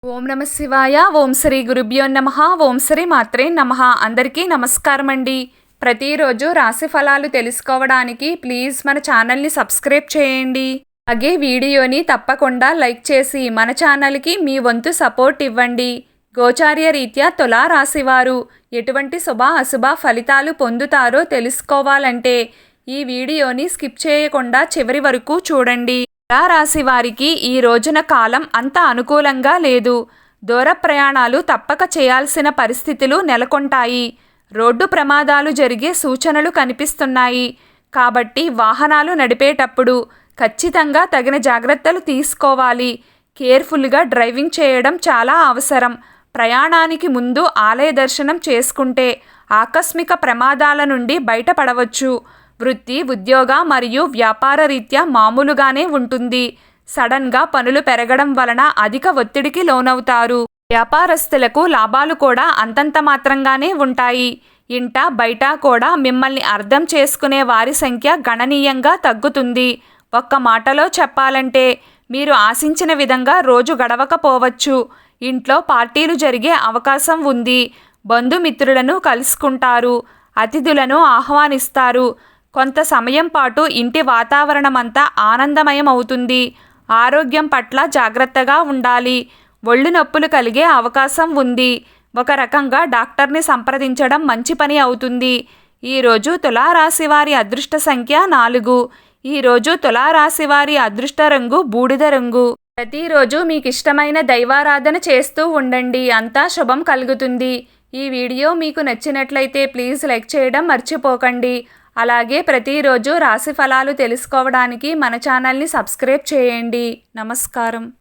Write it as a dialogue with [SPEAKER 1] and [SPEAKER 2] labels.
[SPEAKER 1] ఓం నమ శివాయ. ఓం శ్రీ గురుభ్యో నమః. ఓం శ్రీ మాత్రే నమః. అందరికీ నమస్కారం అండి. ప్రతిరోజు రాశి ఫలాలు తెలుసుకోవడానికి ప్లీజ్ మన ఛానల్ని సబ్స్క్రైబ్ చేయండి. అలాగే వీడియోని తప్పకుండా లైక్ చేసి మన ఛానల్కి మీ వంతు సపోర్ట్ ఇవ్వండి. గోచార్య రీత్యా తులా రాశివారు ఎటువంటి శుభ అశుభ ఫలితాలు పొందుతారో తెలుసుకోవాలంటే ఈ వీడియోని స్కిప్ చేయకుండా చివరి వరకు చూడండి. తులా రాశి వారికి ఈ రోజున కాలం అంత అనుకూలంగా లేదు. దూర ప్రయాణాలు తప్పక చేయాల్సిన పరిస్థితులు నెలకొంటాయి. రోడ్డు ప్రమాదాలు జరిగే సూచనలు కనిపిస్తున్నాయి. కాబట్టి వాహనాలు నడిపేటప్పుడు ఖచ్చితంగా తగిన జాగ్రత్తలు తీసుకోవాలి. కేర్ఫుల్గా డ్రైవింగ్ చేయడం చాలా అవసరం. ప్రయాణానికి ముందు ఆలయ దర్శనం చేసుకుంటే ఆకస్మిక ప్రమాదాల నుండి బయటపడవచ్చు. వృత్తి, ఉద్యోగ మరియు వ్యాపార రీత్యా మామూలుగానే ఉంటుంది. సడన్గా పనులు పెరగడం వలన అధిక ఒత్తిడికి లోనవుతారు. వ్యాపారస్తులకు లాభాలు కూడా అంతంత మాత్రంగానే ఉంటాయి. ఇంట బయట కూడా మిమ్మల్ని అర్థం చేసుకునే వారి సంఖ్య గణనీయంగా తగ్గుతుంది. ఒక్క మాటలో చెప్పాలంటే మీరు ఆశించిన విధంగా రోజు గడవకపోవచ్చు. ఇంట్లో పార్టీలు జరిగే అవకాశం ఉంది. బంధుమిత్రులను కలుసుకుంటారు. అతిథులను ఆహ్వానిస్తారు. కొంత సమయం పాటు ఇంటి వాతావరణమంతా ఆనందమయం అవుతుంది. ఆరోగ్యం పట్ల జాగ్రత్తగా ఉండాలి. ఒళ్ళు నొప్పులు కలిగే అవకాశం ఉంది. ఒక రకంగా డాక్టర్ని సంప్రదించడం మంచి పని అవుతుంది. ఈరోజు తులారాశి వారి అదృష్ట సంఖ్య 4. ఈరోజు తులారాశి వారి అదృష్ట రంగు బూడిద రంగు. ప్రతిరోజు మీకు ఇష్టమైన దైవారాధన చేస్తూ ఉండండి. అంతా శుభం కలుగుతుంది. ఈ వీడియో మీకు నచ్చినట్లయితే ప్లీజ్ లైక్ చేయడం మర్చిపోకండి. అలాగే ప్రతిరోజు రాశి ఫలాలు తెలుసుకోవడానికి మన ఛానల్ని సబ్స్క్రైబ్ చేయండి. నమస్కారం.